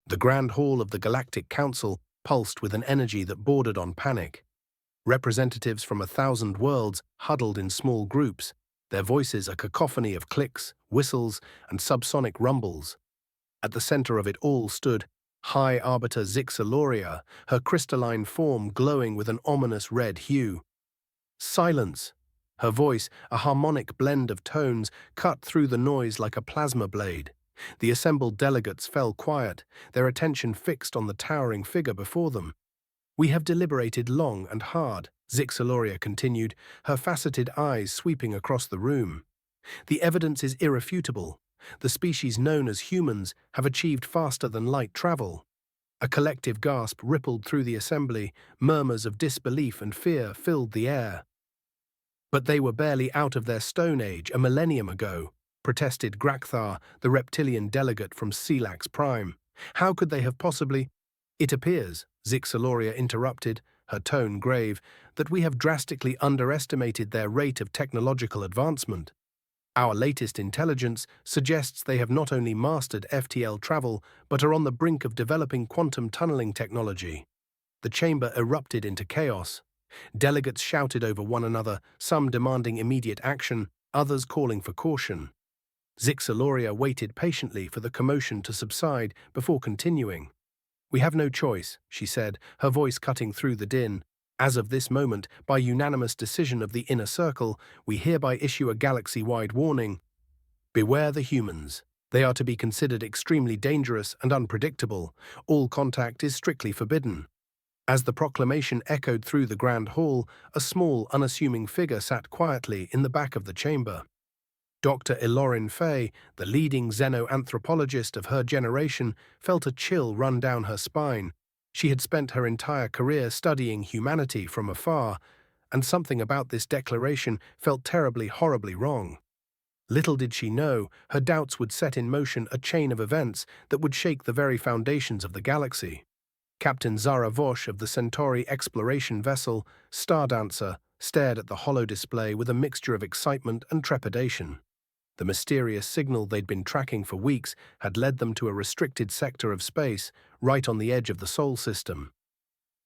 The Grand Hall of the Galactic Council pulsed with an energy that bordered on panic. Representatives from 1,000 worlds huddled in small groups, their voices a cacophony of clicks, whistles, and subsonic rumbles. At the center of it all stood High Arbiter Zixaloria, her crystalline form glowing with an ominous red hue. Silence! Her voice, a harmonic blend of tones, cut through the noise like a plasma blade. The assembled delegates fell quiet, their attention fixed on the towering figure before them. "We have deliberated long and hard," Zixaloria continued, her faceted eyes sweeping across the room. "The evidence is irrefutable. The species known as humans have achieved faster than light travel." A collective gasp rippled through the assembly, murmurs of disbelief and fear filled the air. "But they were barely out of their Stone Age a millennium ago," protested Grakthar, the reptilian delegate from Selax Prime. "How could they have possibly—" "It appears," Zixaloria interrupted, her tone grave, "that we have drastically underestimated their rate of technological advancement. Our latest intelligence suggests they have not only mastered FTL travel, but are on the brink of developing quantum tunneling technology." The chamber erupted into chaos. Delegates shouted over one another, some demanding immediate action, others calling for caution. Zixaloria waited patiently for the commotion to subside before continuing. "We have no choice," she said, her voice cutting through the din. "As of this moment, by unanimous decision of the Inner Circle, we hereby issue a galaxy-wide warning. Beware the humans. They are to be considered extremely dangerous and unpredictable. All contact is strictly forbidden." As the proclamation echoed through the Grand Hall, a small, unassuming figure sat quietly in the back of the chamber. Dr. Ilorin Fay, the leading xenoanthropologist of her generation, felt a chill run down her spine. She had spent her entire career studying humanity from afar, and something about this declaration felt terribly, horribly wrong. Little did she know, her doubts would set in motion a chain of events that would shake the very foundations of the galaxy. Captain Zara Vosh of the Centauri exploration vessel, Stardancer, stared at the hollow display with a mixture of excitement and trepidation. The mysterious signal they'd been tracking for weeks had led them to a restricted sector of space, right on the edge of the Sol system.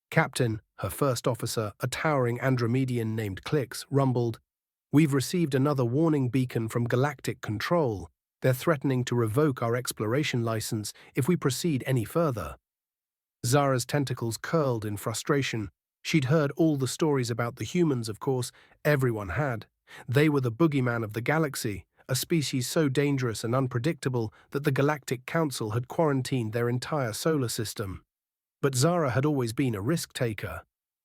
Captain, her first officer, a towering Andromedian named Clix, rumbled, "We've received another warning beacon from Galactic Control. They're threatening to revoke our exploration license if we proceed any further." Zara's tentacles curled in frustration. She'd heard all the stories about the humans, of course, everyone had. They were the boogeyman of the galaxy, a species so dangerous and unpredictable that the Galactic Council had quarantined their entire solar system. But Zara had always been a risk-taker.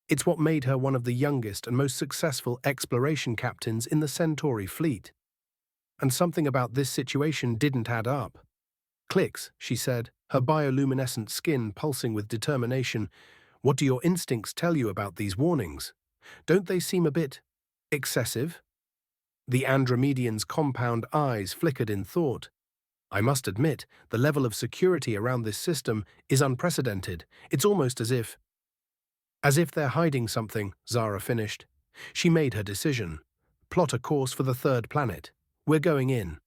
It's what made her one of the youngest and most successful exploration captains in the Centauri fleet. And something about this situation didn't add up. "Clicks," she said, her bioluminescent skin pulsing with determination. "What do your instincts tell you about these warnings? Don't they seem a bit excessive?" The Andromedian's compound eyes flickered in thought. "I must admit, the level of security around this system is unprecedented. It's almost as if—" "As if they're hiding something," Zara finished. She made her decision. "Plot a course for the third planet. We're going in."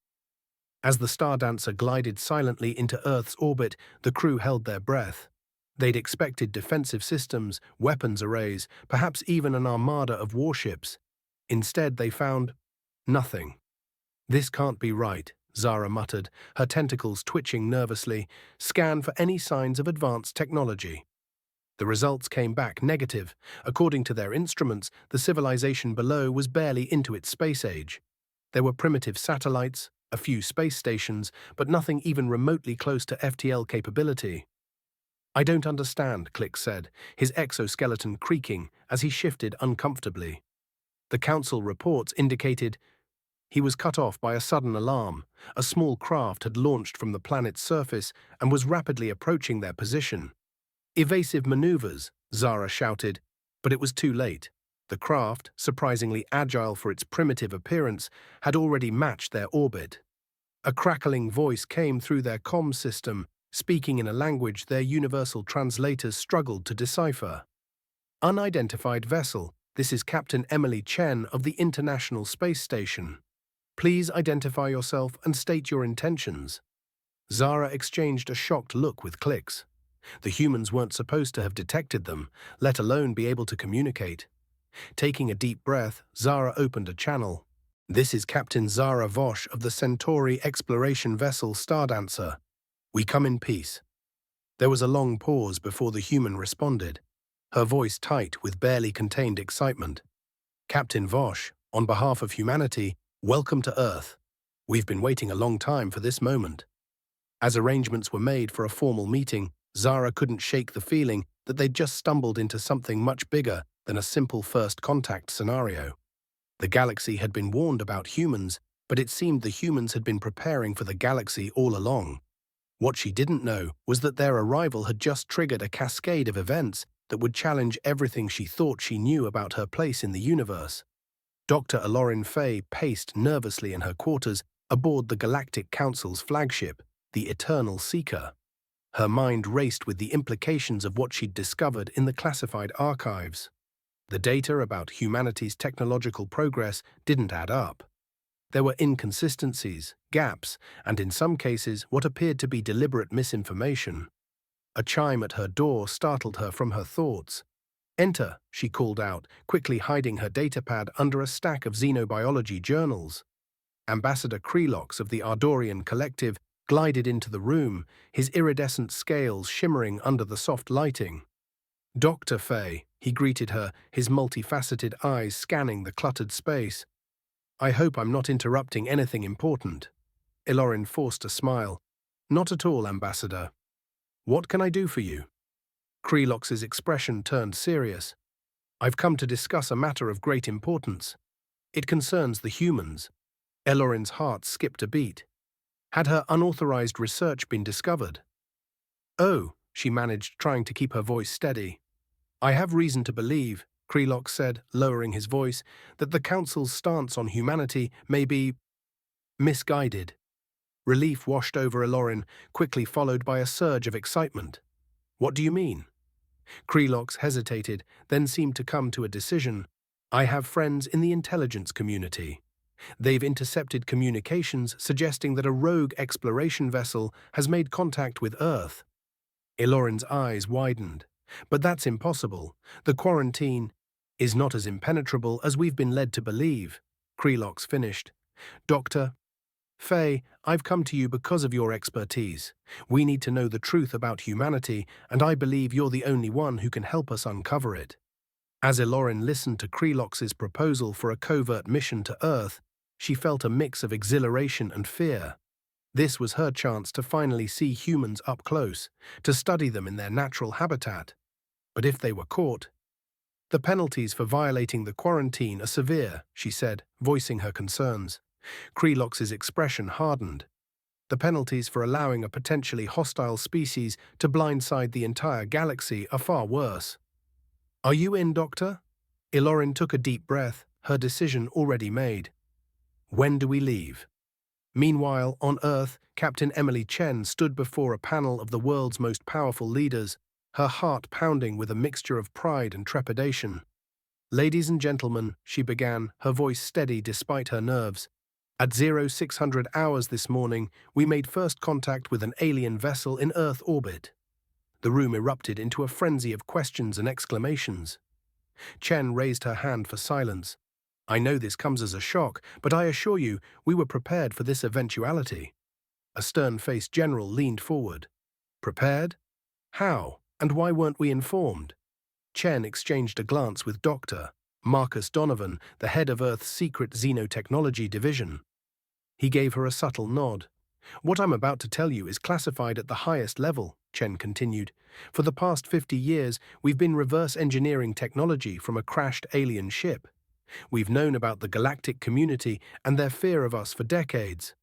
As the Stardancer glided silently into Earth's orbit, the crew held their breath. They'd expected defensive systems, weapons arrays, perhaps even an armada of warships. Instead, they found nothing. "This can't be right," Zara muttered, her tentacles twitching nervously. "Scan for any signs of advanced technology." The results came back negative. According to their instruments, the civilization below was barely into its space age. There were primitive satellites, a few space stations, but nothing even remotely close to FTL capability. "I don't understand," Click said, his exoskeleton creaking as he shifted uncomfortably. The Council reports indicated. He was cut off by a sudden alarm. A small craft had launched from the planet's surface and was rapidly approaching their position. "Evasive maneuvers," Zara shouted, but it was too late. The craft, surprisingly agile for its primitive appearance, had already matched their orbit. A crackling voice came through their comm system, speaking in a language their universal translators struggled to decipher. "Unidentified vessel, this is Captain Emily Chen of the International Space Station. Please identify yourself and state your intentions." Zara exchanged a shocked look with Clicks. The humans weren't supposed to have detected them, let alone be able to communicate. Taking a deep breath, Zara opened a channel. "This is Captain Zara Vosh of the Centauri exploration vessel Stardancer. We come in peace." There was a long pause before the human responded, her voice tight with barely contained excitement. "Captain Vosh, on behalf of humanity, welcome to Earth. We've been waiting a long time for this moment." As arrangements were made for a formal meeting, Zara couldn't shake the feeling that they'd just stumbled into something much bigger than a simple first contact scenario. The galaxy had been warned about humans, but it seemed the humans had been preparing for the galaxy all along. What she didn't know was that their arrival had just triggered a cascade of events that would challenge everything she thought she knew about her place in the universe. Dr. Alorin Fay paced nervously in her quarters aboard the Galactic Council's flagship, the Eternal Seeker. Her mind raced with the implications of what she'd discovered in the classified archives. The data about humanity's technological progress didn't add up. There were inconsistencies, gaps, and in some cases what appeared to be deliberate misinformation. A chime at her door startled her from her thoughts. "Enter," she called out, quickly hiding her datapad under a stack of xenobiology journals. Ambassador Krelox of the Ardorian Collective glided into the room, his iridescent scales shimmering under the soft lighting. "Dr. Fay," he greeted her, his multifaceted eyes scanning the cluttered space. "I hope I'm not interrupting anything important." Ilorin forced a smile. "Not at all, Ambassador. What can I do for you?" Krelox's expression turned serious. "I've come to discuss a matter of great importance. It concerns the humans." Elorin's heart skipped a beat. Had her unauthorized research been discovered? "Oh," she managed, trying to keep her voice steady. "I have reason to believe," Krelox said, lowering his voice, "that the Council's stance on humanity may be misguided." Relief washed over Elorin, quickly followed by a surge of excitement. "What do you mean?" Krelox hesitated, then seemed to come to a decision. "I have friends in the intelligence community. They've intercepted communications suggesting that a rogue exploration vessel has made contact with Earth." Elorin's eyes widened. "But that's impossible. The quarantine is not as impenetrable as we've been led to believe," Krelox finished. "Dr. Fay, I've come to you because of your expertise. We need to know the truth about humanity, and I believe you're the only one who can help us uncover it." As Elorin listened to Krelox's proposal for a covert mission to Earth, she felt a mix of exhilaration and fear. This was her chance to finally see humans up close, to study them in their natural habitat. But if they were caught? "The penalties for violating the quarantine are severe," she said, voicing her concerns. Krelox's expression hardened. "The penalties for allowing a potentially hostile species to blindside the entire galaxy are far worse." "Are you in, Doctor?" Ilorin took a deep breath, her decision already made. "When do we leave?" Meanwhile, on Earth, Captain Emily Chen stood before a panel of the world's most powerful leaders, her heart pounding with a mixture of pride and trepidation. "Ladies and gentlemen," she began, her voice steady despite her nerves. "At 0600 hours this morning, we made first contact with an alien vessel in Earth orbit." The room erupted into a frenzy of questions and exclamations. Chen raised her hand for silence. "I know this comes as a shock, but I assure you, we were prepared for this eventuality." A stern-faced general leaned forward. "Prepared? How? And why weren't we informed?" Chen exchanged a glance with Dr. Marcus Donovan, the head of Earth's secret xenotechnology division. He gave her a subtle nod. "What I'm about to tell you is classified at the highest level," Chen continued. "For the past 50 years, we've been reverse engineering technology from a crashed alien ship. We've known about the galactic community and their fear of us for decades."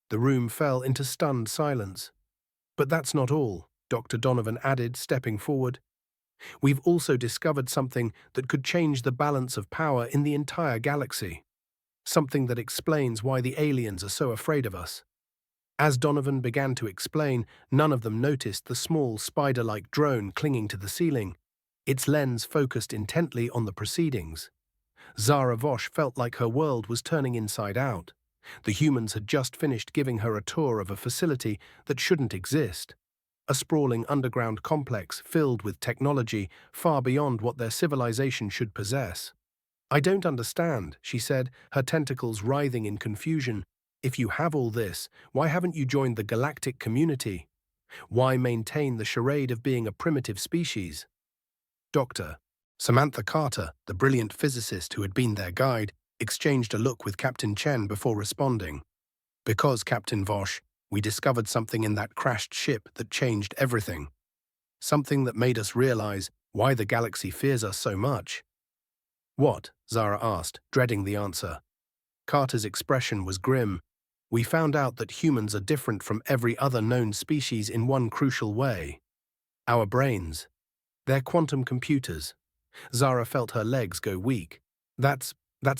The room fell into stunned silence. "But that's not all," Dr. Donovan added, stepping forward. "We've also discovered something that could change the balance of power in the entire galaxy. Something that explains why the aliens are so afraid of us." As Donovan began to explain, none of them noticed the small spider-like drone clinging to the ceiling. Its lens focused intently on the proceedings. Zara Vosh felt like her world was turning inside out. The humans had just finished giving her a tour of a facility that shouldn't exist, a sprawling underground complex filled with technology far beyond what their civilization should possess. "I don't understand," she said, her tentacles writhing in confusion. "If you have all this, why haven't you joined the galactic community? Why maintain the charade of being a primitive species?" Dr. Samantha Carter, the brilliant physicist who had been their guide, exchanged a look with Captain Chen before responding. "Because, Captain Vosh, we discovered something in that crashed ship that changed everything. Something that made us realize why the galaxy fears us so much." "What?" Zara asked, dreading the answer. Carter's expression was grim. "We found out that humans are different from every other known species in one crucial way. Our brains. They're quantum computers." Zara felt her legs go weak. That's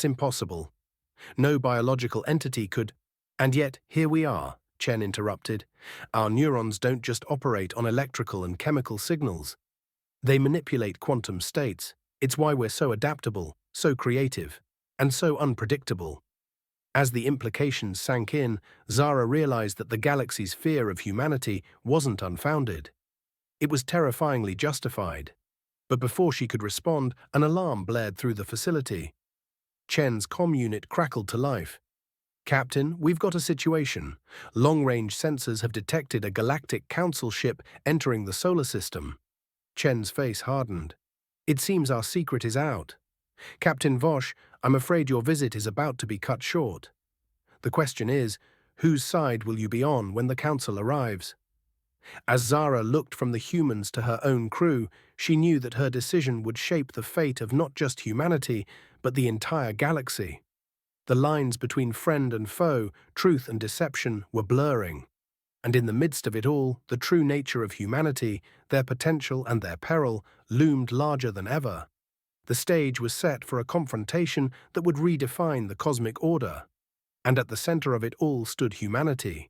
impossible. No biological entity could. "And yet, here we are," Chen interrupted. "Our neurons don't just operate on electrical and chemical signals. They manipulate quantum states. It's why we're so adaptable, so creative, and so unpredictable." As the implications sank in, Zara realized that the galaxy's fear of humanity wasn't unfounded. It was terrifyingly justified. But before she could respond, an alarm blared through the facility. Chen's comm unit crackled to life. "Captain, we've got a situation. Long-range sensors have detected a Galactic Council ship entering the solar system." Chen's face hardened. "It seems our secret is out. Captain Vosh, I'm afraid your visit is about to be cut short. The question is, whose side will you be on when the Council arrives?" As Zara looked from the humans to her own crew, she knew that her decision would shape the fate of not just humanity, but the entire galaxy. The lines between friend and foe, truth and deception, were blurring. And in the midst of it all, the true nature of humanity, their potential and their peril, loomed larger than ever. The stage was set for a confrontation that would redefine the cosmic order. And at the center of it all stood humanity,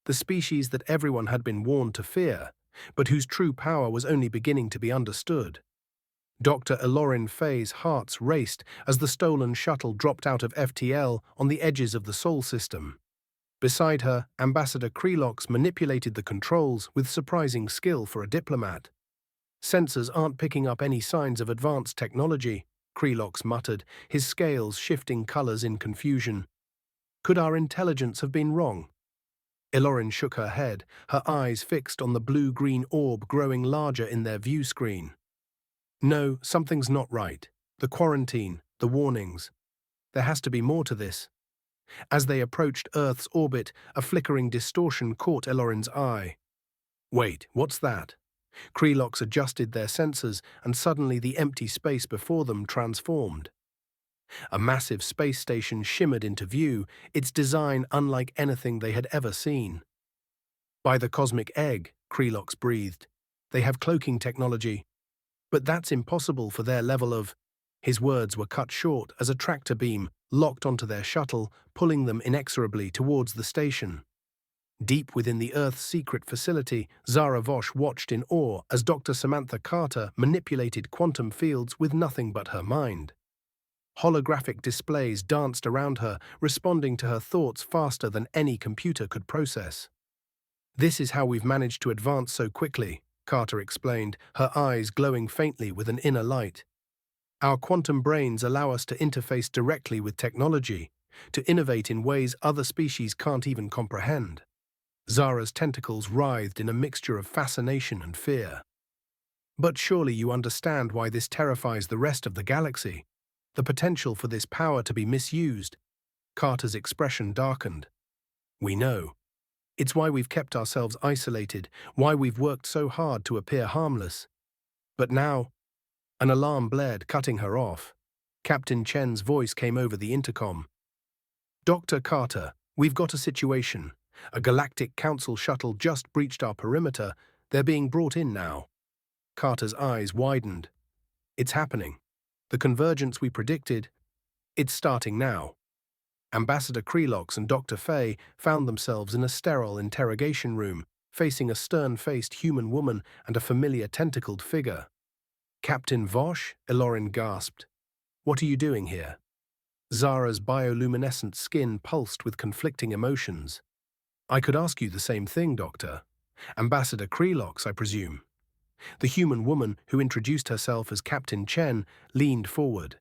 the species that everyone had been warned to fear, but whose true power was only beginning to be understood. Dr. Elorin Fay's hearts raced as the stolen shuttle dropped out of FTL on the edges of the Sol system. Beside her, Ambassador Krelox manipulated the controls with surprising skill for a diplomat. "Sensors aren't picking up any signs of advanced technology," Krelox muttered, his scales shifting colors in confusion. "Could our intelligence have been wrong?" Elorin shook her head, her eyes fixed on the blue-green orb growing larger in their view screen. "No, something's not right. The quarantine, the warnings. There has to be more to this." As they approached Earth's orbit, a flickering distortion caught Elorin's eye. "Wait, what's that?" Krelox adjusted their sensors, and suddenly the empty space before them transformed. A massive space station shimmered into view, its design unlike anything they had ever seen. "By the cosmic egg," Krelox breathed. "They have cloaking technology. But that's impossible for their level of—" His words were cut short as a tractor beam locked onto their shuttle, pulling them inexorably towards the station. Deep within the Earth's secret facility, Zara Vosh watched in awe as Dr. Samantha Carter manipulated quantum fields with nothing but her mind. Holographic displays danced around her, responding to her thoughts faster than any computer could process. "This is how we've managed to advance so quickly," Carter explained, her eyes glowing faintly with an inner light. "Our quantum brains allow us to interface directly with technology, to innovate in ways other species can't even comprehend." Zara's tentacles writhed in a mixture of fascination and fear. "But surely you understand why this terrifies the rest of the galaxy. The potential for this power to be misused." Carter's expression darkened. "We know. It's why we've kept ourselves isolated, why we've worked so hard to appear harmless. But now—" An alarm blared, cutting her off. Captain Chen's voice came over the intercom. "Dr. Carter, we've got a situation. A Galactic Council shuttle just breached our perimeter. They're being brought in now." Carter's eyes widened. "It's happening. The convergence we predicted, it's starting now." Ambassador Krelox and Dr. Fay found themselves in a sterile interrogation room, facing a stern-faced human woman and a familiar tentacled figure. "Captain Vosh?" Elorin gasped. "What are you doing here?" Zara's bioluminescent skin pulsed with conflicting emotions. I could ask you the same thing, Doctor. Ambassador Krelox, I presume. The human woman who introduced herself as Captain Chen leaned forward.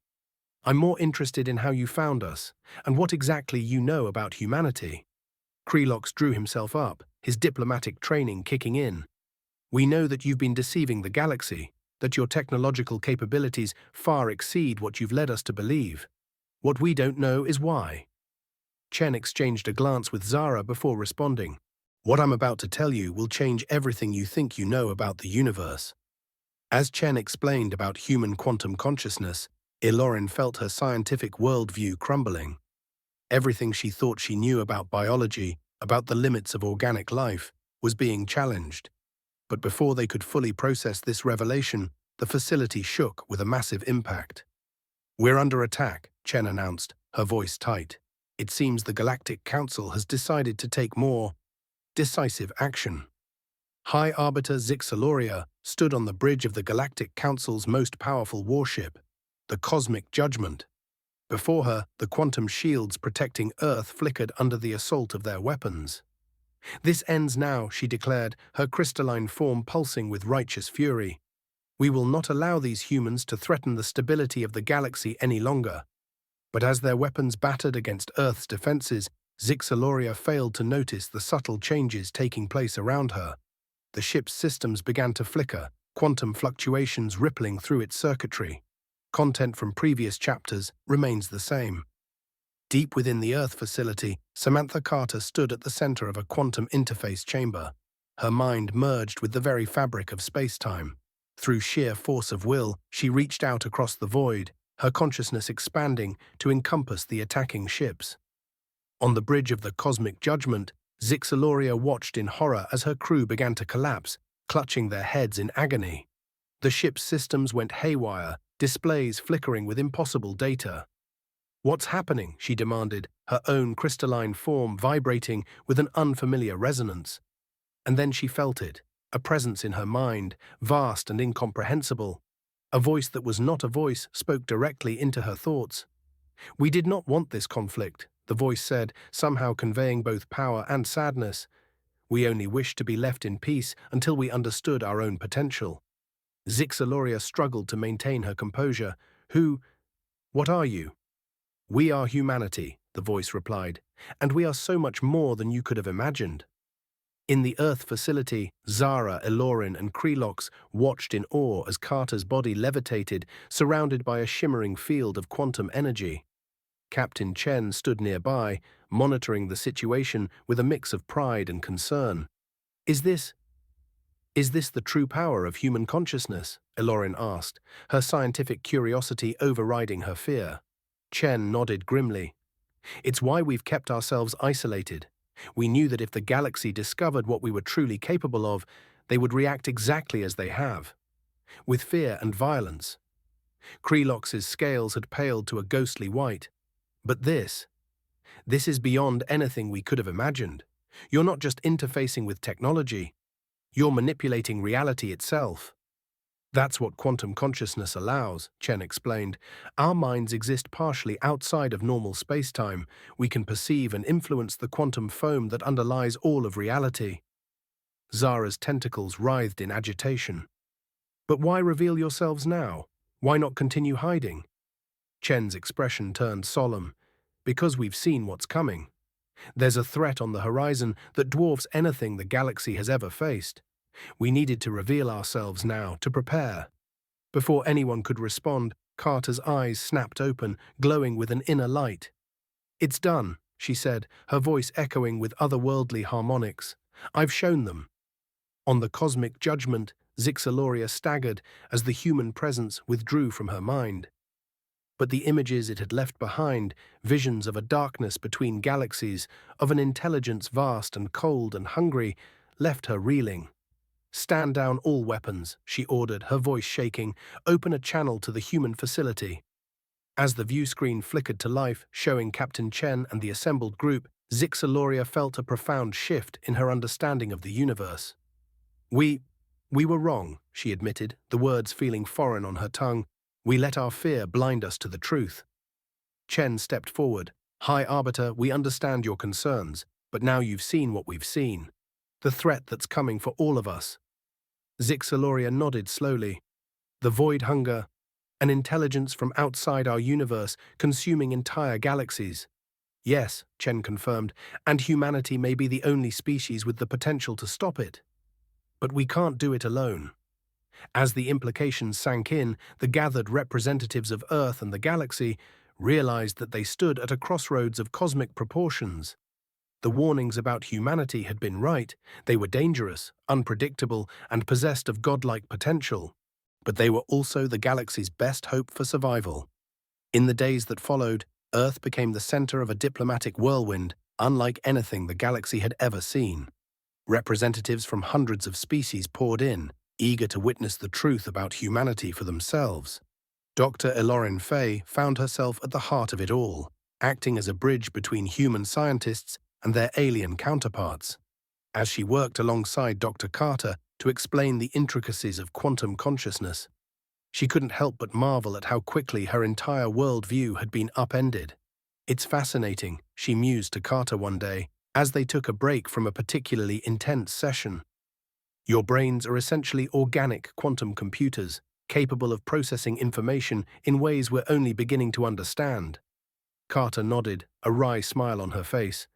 I'm more interested in how you found us, and what exactly you know about humanity. Krelox drew himself up, his diplomatic training kicking in. We know that you've been deceiving the galaxy, that your technological capabilities far exceed what you've led us to believe. What we don't know is why. Chen exchanged a glance with Zara before responding. What I'm about to tell you will change everything you think you know about the universe. As Chen explained about human quantum consciousness, Ilorin felt her scientific worldview crumbling. Everything she thought she knew about biology, about the limits of organic life, was being challenged. But before they could fully process this revelation, the facility shook with a massive impact. We're under attack, Chen announced, her voice tight. It seems the Galactic Council has decided to take more decisive action. High Arbiter Zixaloria stood on the bridge of the Galactic Council's most powerful warship, the Cosmic Judgment. Before her, the quantum shields protecting Earth flickered under the assault of their weapons. This ends now, she declared, her crystalline form pulsing with righteous fury. We will not allow these humans to threaten the stability of the galaxy any longer. But as their weapons battered against Earth's defenses, Zixaloria failed to notice the subtle changes taking place around her. The ship's systems began to flicker, quantum fluctuations rippling through its circuitry. Content from previous chapters remains the same. Deep within the Earth facility, Samantha Carter stood at the center of a quantum interface chamber. Her mind merged with the very fabric of space-time. Through sheer force of will, she reached out across the void, her consciousness expanding to encompass the attacking ships. On the bridge of the Cosmic Judgment, Zixaloria watched in horror as her crew began to collapse, clutching their heads in agony. The ship's systems went haywire, displays flickering with impossible data. What's happening? She demanded, her own crystalline form vibrating with an unfamiliar resonance. And then she felt it, a presence in her mind, vast and incomprehensible. A voice that was not a voice spoke directly into her thoughts. We did not want this conflict, the voice said, somehow conveying both power and sadness. We only wished to be left in peace until we understood our own potential. Zixaloria struggled to maintain her composure. What are you? We are humanity, the voice replied, and we are so much more than you could have imagined. In the Earth facility, Zara, Ilorin, and Krelox watched in awe as Carter's body levitated, surrounded by a shimmering field of quantum energy. Captain Chen stood nearby, monitoring the situation with a mix of pride and concern. Is this the true power of human consciousness? Ilorin asked, her scientific curiosity overriding her fear. Chen nodded grimly. It's why we've kept ourselves isolated. We knew that if the galaxy discovered what we were truly capable of, they would react exactly as they have, with fear and violence. Krelox's scales had paled to a ghostly white. But this is beyond anything we could have imagined. You're not just interfacing with technology. You're manipulating reality itself. That's what quantum consciousness allows, Chen explained. Our minds exist partially outside of normal space-time. We can perceive and influence the quantum foam that underlies all of reality. Zara's tentacles writhed in agitation. But why reveal yourselves now? Why not continue hiding? Chen's expression turned solemn. Because we've seen what's coming. There's a threat on the horizon that dwarfs anything the galaxy has ever faced. We needed to reveal ourselves now, to prepare. Before anyone could respond, Carter's eyes snapped open, glowing with an inner light. It's done, she said, her voice echoing with otherworldly harmonics. I've shown them. On the Cosmic Judgment, Zixaloria staggered as the human presence withdrew from her mind. But the images it had left behind, visions of a darkness between galaxies, of an intelligence vast and cold and hungry, left her reeling. Stand down all weapons, she ordered, her voice shaking. Open a channel to the human facility. As the view screen flickered to life, showing Captain Chen and the assembled group, Zixaloria felt a profound shift in her understanding of the universe. We were wrong, she admitted, the words feeling foreign on her tongue. We let our fear blind us to the truth. Chen stepped forward. High Arbiter, we understand your concerns, but now you've seen what we've seen. The threat that's coming for all of us. Zixaloria nodded slowly. The void hunger, an intelligence from outside our universe consuming entire galaxies. Yes, Chen confirmed, and humanity may be the only species with the potential to stop it. But we can't do it alone. As the implications sank in, the gathered representatives of Earth and the galaxy realized that they stood at a crossroads of cosmic proportions. The warnings about humanity had been right. They were dangerous, unpredictable, and possessed of godlike potential. But they were also the galaxy's best hope for survival. In the days that followed, Earth became the center of a diplomatic whirlwind, unlike anything the galaxy had ever seen. Representatives from hundreds of species poured in, eager to witness the truth about humanity for themselves. Dr. Elorin Fay found herself at the heart of it all, acting as a bridge between human scientists and their alien counterparts. As she worked alongside Dr. Carter to explain the intricacies of quantum consciousness, she couldn't help but marvel at how quickly her entire worldview had been upended. It's fascinating, she mused to Carter one day, as they took a break from a particularly intense session. Your brains are essentially organic quantum computers, capable of processing information in ways we're only beginning to understand. Carter nodded, a wry smile on her face.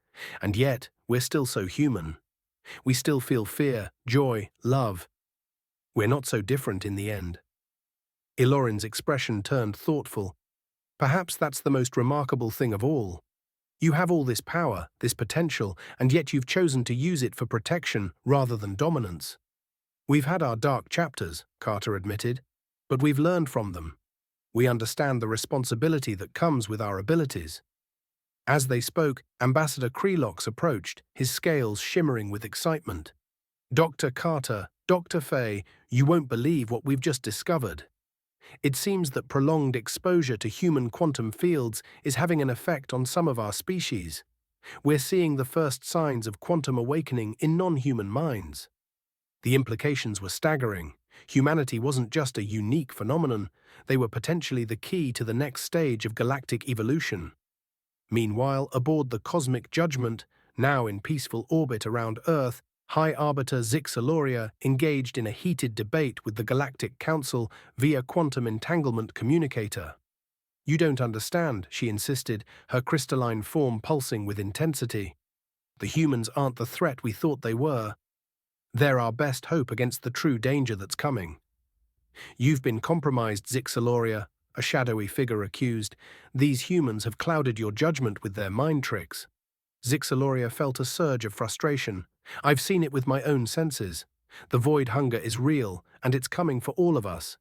And yet, we're still so human. We still feel fear, joy, love. We're not so different in the end. Elorin's expression turned thoughtful. Perhaps that's the most remarkable thing of all. You have all this power, this potential, and yet you've chosen to use it for protection rather than dominance. We've had our dark chapters, Carter admitted, but we've learned from them. We understand the responsibility that comes with our abilities. As they spoke, Ambassador Krelox approached, his scales shimmering with excitement. Dr. Carter, Dr. Fay, you won't believe what we've just discovered. It seems that prolonged exposure to human quantum fields is having an effect on some of our species. We're seeing the first signs of quantum awakening in non-human minds. The implications were staggering. Humanity wasn't just a unique phenomenon, they were potentially the key to the next stage of galactic evolution. Meanwhile, aboard the Cosmic Judgment, now in peaceful orbit around Earth, High Arbiter Zixaloria engaged in a heated debate with the Galactic Council via quantum entanglement communicator. You don't understand, she insisted, her crystalline form pulsing with intensity. The humans aren't the threat we thought they were. They're our best hope against the true danger that's coming. You've been compromised, Zixaloria, a shadowy figure accused. These humans have clouded your judgment with their mind tricks. Zixaloria felt a surge of frustration. I've seen it with my own senses. The void hunger is real, and it's coming for all of us.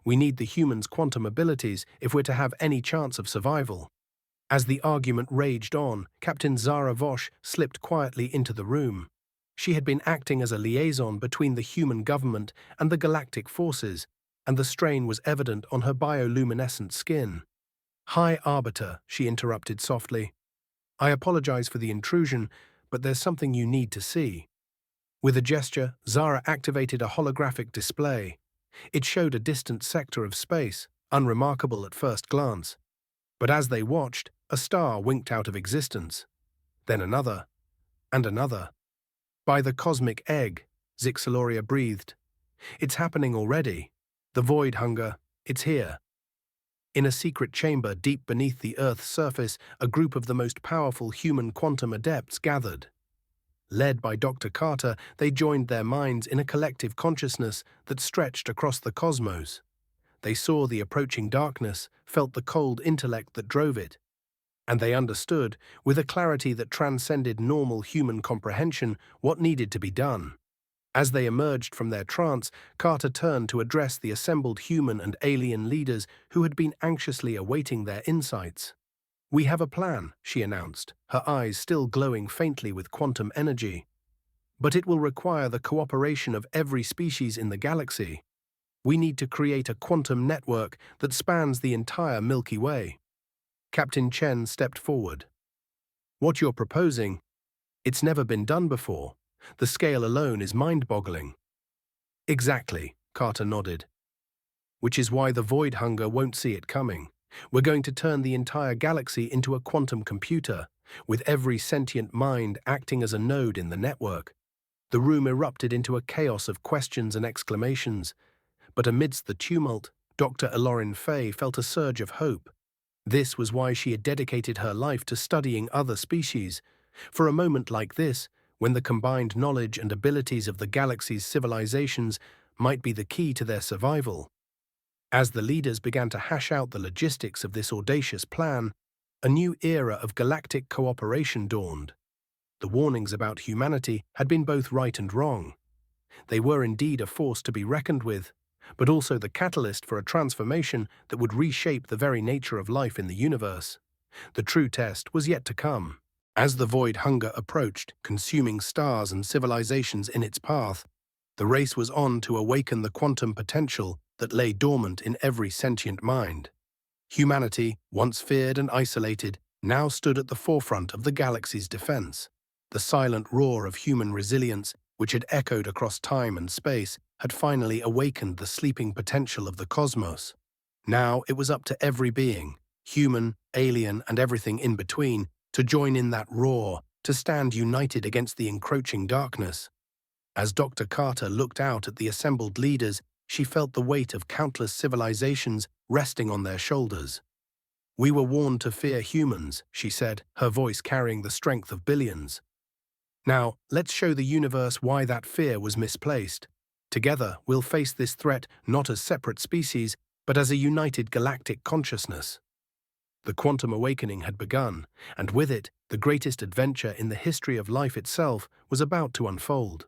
We need the humans' quantum abilities if we're to have any chance of survival. As the argument raged on, Captain Zara Vosh slipped quietly into the room. She had been acting as a liaison between the human government and the galactic forces, and the strain was evident on her bioluminescent skin. High Arbiter, she interrupted softly. I apologize for the intrusion, but there's something you need to see. With a gesture, Zara activated a holographic display. It showed a distant sector of space, unremarkable at first glance. But as they watched, a star winked out of existence. Then another, and another. By the cosmic egg, Zixaloria breathed. It's happening already. The void hunger, it's here. In a secret chamber deep beneath the Earth's surface, a group of the most powerful human quantum adepts gathered. Led by Dr. Carter, they joined their minds in a collective consciousness that stretched across the cosmos. They saw the approaching darkness, felt the cold intellect that drove it, and they understood, with a clarity that transcended normal human comprehension, what needed to be done. As they emerged from their trance, Carter turned to address the assembled human and alien leaders who had been anxiously awaiting their insights. We have a plan, she announced, her eyes still glowing faintly with quantum energy. But it will require the cooperation of every species in the galaxy. We need to create a quantum network that spans the entire Milky Way. Captain Chen stepped forward. What you're proposing, it's never been done before. The scale alone is mind-boggling. Exactly, Carter nodded. Which is why the void hunger won't see it coming. We're going to turn the entire galaxy into a quantum computer, with every sentient mind acting as a node in the network. The room erupted into a chaos of questions and exclamations, but amidst the tumult, Dr. Elorin Fay felt a surge of hope. This was why she had dedicated her life to studying other species. For a moment like this, when the combined knowledge and abilities of the galaxy's civilizations might be the key to their survival. As the leaders began to hash out the logistics of this audacious plan, a new era of galactic cooperation dawned. The warnings about humanity had been both right and wrong. They were indeed a force to be reckoned with, but also the catalyst for a transformation that would reshape the very nature of life in the universe. The true test was yet to come. As the void hunger approached, consuming stars and civilizations in its path, the race was on to awaken the quantum potential that lay dormant in every sentient mind. Humanity, once feared and isolated, now stood at the forefront of the galaxy's defense. The silent roar of human resilience, which had echoed across time and space, had finally awakened the sleeping potential of the cosmos. Now it was up to every being, human, alien, and everything in between, to join in that roar, to stand united against the encroaching darkness. As Dr. Carter looked out at the assembled leaders, she felt the weight of countless civilizations resting on their shoulders. "We were warned to fear humans," she said, her voice carrying the strength of billions. "Now, let's show the universe why that fear was misplaced. Together, we'll face this threat not as separate species, but as a united galactic consciousness." The quantum awakening had begun, and with it, the greatest adventure in the history of life itself was about to unfold.